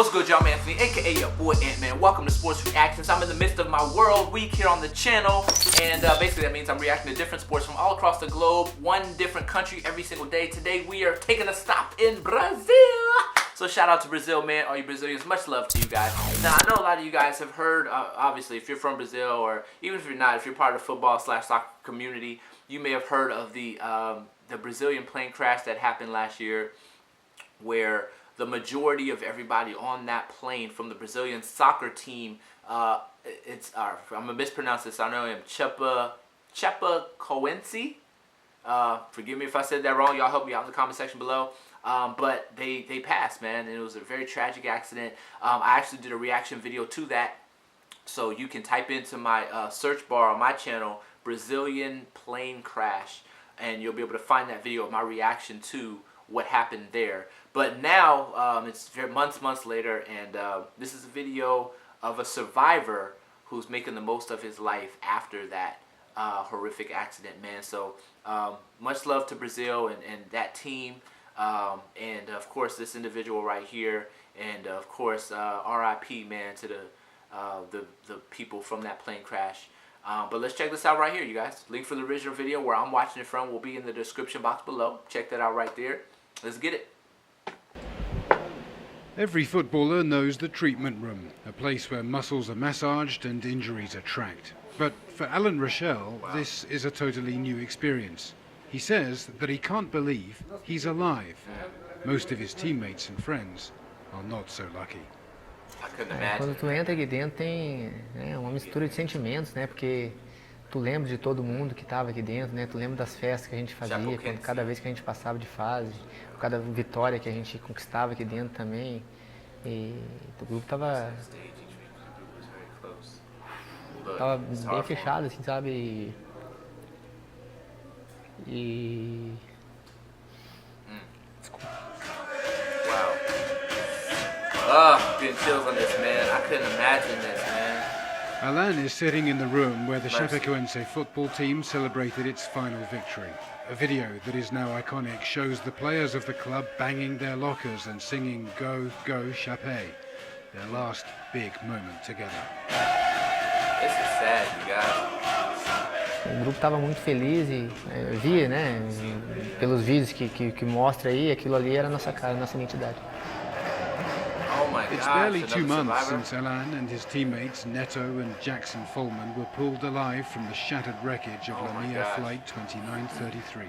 What's good, y'all? I'm Anthony, aka your boy Ant-Man. Welcome to Sports Reactions. I'm in the midst of my World Week here on the channel, and basically that means I'm reacting to different sports from all across the globe, one different country every single day. Today we are taking a stop in Brazil. So shout out to Brazil, man. All you Brazilians, much love to you guys. Now I know a lot of you guys have heard, obviously, if you're from Brazil, or even if you're not, if you're part of the football/soccer community, you may have heard of the Brazilian plane crash that happened last year, where the majority of everybody on that plane from the Brazilian soccer team, I'm gonna mispronounce this. I know I'm Chapecoense. Forgive me if I said that wrong. Y'all help me out in the comment section below. But they passed, man, and it was a very tragic accident. I actually did a reaction video to that, so you can type into my search bar on my channel, Brazilian plane crash, and you'll be able to find that video of my reaction to what happened there. But now it's months later, and this is a video of a survivor who's making the most of his life after that horrific accident, man. So much love to Brazil and that team, and of course this individual right here, and of course RIP, man, to the people from that plane crash. But let's check this out right here, you guys. Link for the original video where I'm watching it from will be in the description box below. Check that out right there. Let's get it. Every footballer knows the treatment room, a place where muscles are massaged and injuries are tracked. But for Alan Rochelle, this is a totally new experience. He says that he can't believe he's alive. Most of his teammates and friends are not so lucky. Quando tu entra aqui dentro tem uma mistura de sentimentos, né? Porque tu lembra de todo mundo que estava aqui dentro, né? Tu lembra das festas que a gente fazia, cada vez que a gente passava de fase, cada vitória que a gente conquistava aqui dentro também. E o grupo tava bem fechado, assim, sabe? Desculpa. Getting chills on this, man. I couldn't imagine this, man. Alan is sitting in the room where the Chapecoense football team celebrated its final victory. A video that is now iconic shows the players of the club banging their lockers and singing "Go, Go, Chape," their last big moment together. This is sad, you guys. O grupo estava muito feliz e eu via, né, pelos vídeos que mostra aí, aquilo ali era a nossa cara, a nossa identidade. It's barely 2 months since Alan and his teammates Neto and Jackson Follman were pulled alive from the shattered wreckage of Lamia Flight 2933.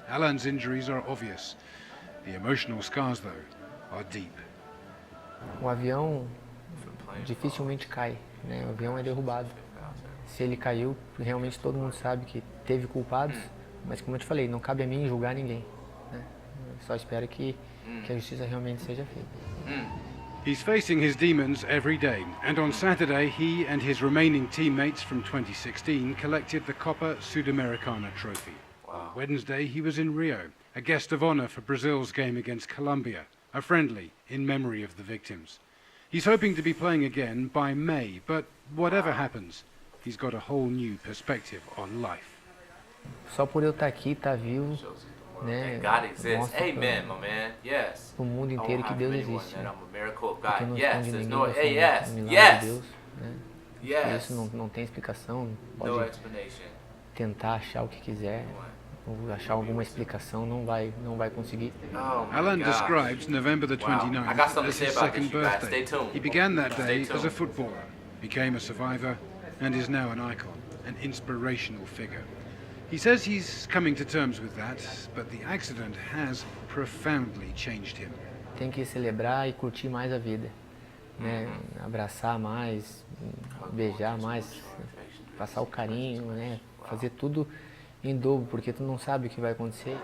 Alan's injuries are obvious. The emotional scars, though, are deep. O avião dificilmente cai, né? O avião é derrubado. Se ele caiu, realmente todo mundo sabe que teve culpados, mas como eu te falei, não cabe a mim julgar ninguém, né? Eu só espero que a justiça realmente seja feita. He's facing his demons every day, and on Saturday he and his remaining teammates from 2016 collected the Copa Sudamericana trophy. On Wednesday he was in Rio, a guest of honor for Brazil's game against Colombia, a friendly in memory of the victims. He's hoping to be playing again by May, but whatever happens, he's got a whole new perspective on life. Só por eu estar aqui, estar vivo, né, mostra pro mundo inteiro que Deus existe, né? Porque não esconde ninguém, milagre de Deus, né? E isso não tem explicação, pode tentar achar o que quiser, ou achar alguma explicação, não vai conseguir. Alan describes November the 29th as his second birthday. He began that day as a footballer, became a survivor, and is now an icon, an inspirational figure. He says he's coming to terms with that, but the accident has profoundly changed him. Tem que celebrar e curtir mais a vida, né? Abraçar mais, beijar mais, passar o carinho, né? Fazer tudo em dobro, porque tu não sabe o que vai acontecer.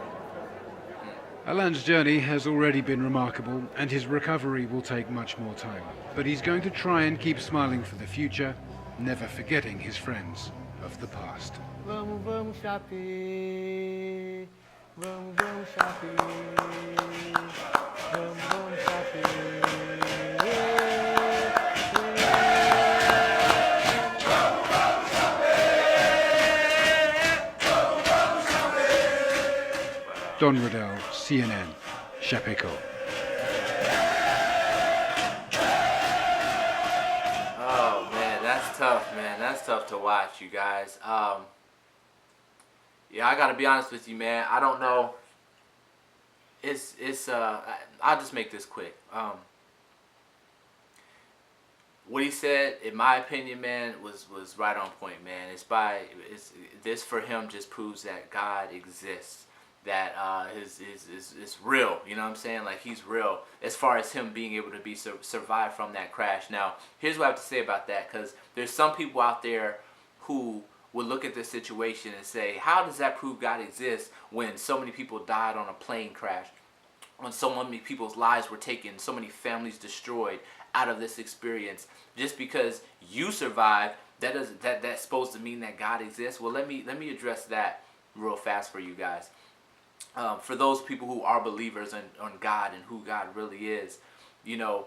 Alan's journey has already been remarkable, and his recovery will take much more time. But he's going to try and keep smiling for the future, never forgetting his friends of the past. Vamos, vamos, Chape! Vamos, vamos, Chape! Vamos, vamos, Chape! Don Riddell, CNN, Chapecoense. tough, man. That's tough to watch, you guys. Yeah, I gotta be honest with you, man. I don't know. I'll just make this quick. What he said, in my opinion, man, was right on point, man. This for him just proves that God exists. That is real, you know what I'm saying? Like, he's real as far as him being able to survive from that crash. Now, here's what I have to say about that, because there's some people out there who would look at this situation and say, how does that prove God exists when so many people died on a plane crash, when so many people's lives were taken, so many families destroyed out of this experience? Just because you survived, that's supposed to mean that God exists? Well, let me address that real fast for you guys. For those people who are believers on God and who God really is, you know,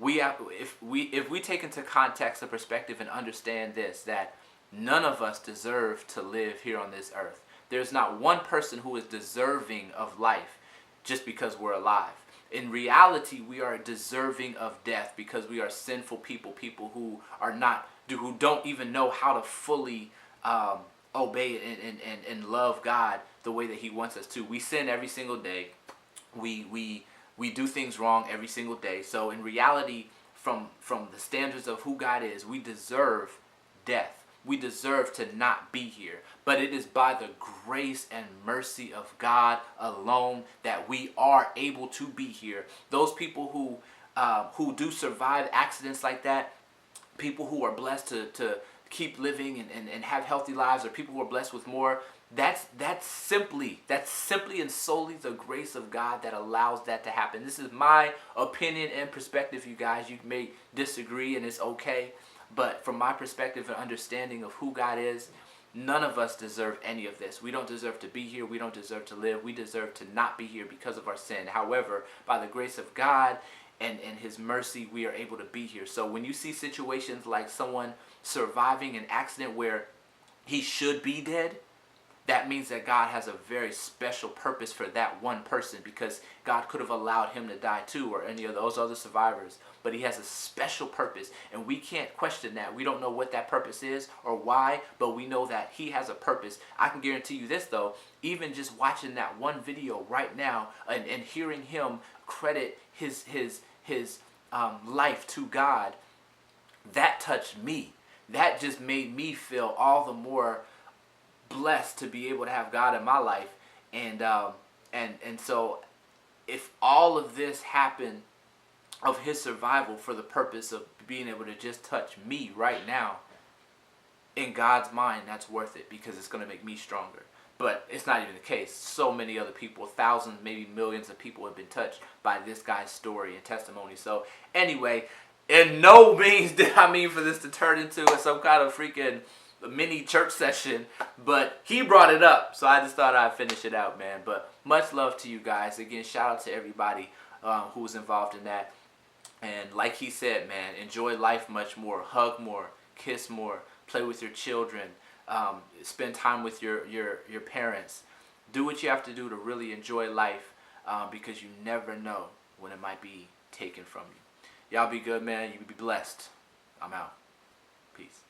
if we take into context the perspective and understand this, that none of us deserve to live here on this earth. There's not one person who is deserving of life just because we're alive. In reality, we are deserving of death because we are sinful people who don't even know how to fully obey and love God the way that he wants us to. We sin every single day. We do things wrong every single day. So in reality, from the standards of who God is, we deserve death. We deserve to not be here. But it is by the grace and mercy of God alone that we are able to be here. Those people who do survive accidents like that, people who are blessed to keep living and have healthy lives, or people who are blessed with more, that's simply and solely the grace of God that allows that to happen. This is my opinion and perspective, you guys. You may disagree, and it's okay. But from my perspective and understanding of who God is, none of us deserve any of this. We don't deserve to be here. We don't deserve to live. We deserve to not be here because of our sin. However, by the grace of God and his mercy, we are able to be here. So when you see situations like someone surviving an accident where he should be dead, that means that God has a very special purpose for that one person, because God could have allowed him to die too, or any of those other survivors. But he has a special purpose, and we can't question that. We don't know what that purpose is or why, but we know that he has a purpose. I can guarantee you this, though, even just watching that one video right now and hearing him credit his life to God, that touched me. That just made me feel all the more blessed to be able to have God in my life. And so if all of this happened of his survival for the purpose of being able to just touch me right now, in God's mind, that's worth it, because it's going to make me stronger. But it's not even the case. So many other people, thousands, maybe millions of people have been touched by this guy's story and testimony. So anyway, in no means did I mean for this to turn into some kind of freaking mini church session, but he brought it up, so I just thought I'd finish it out, man. But much love to you guys. Again, shout out to everybody who was involved in that. And like he said, man, enjoy life much more. Hug more, kiss more, play with your children, spend time with your parents. Do what you have to do to really enjoy life, because you never know when it might be taken from you. Y'all be good, man. You be blessed. I'm out. Peace.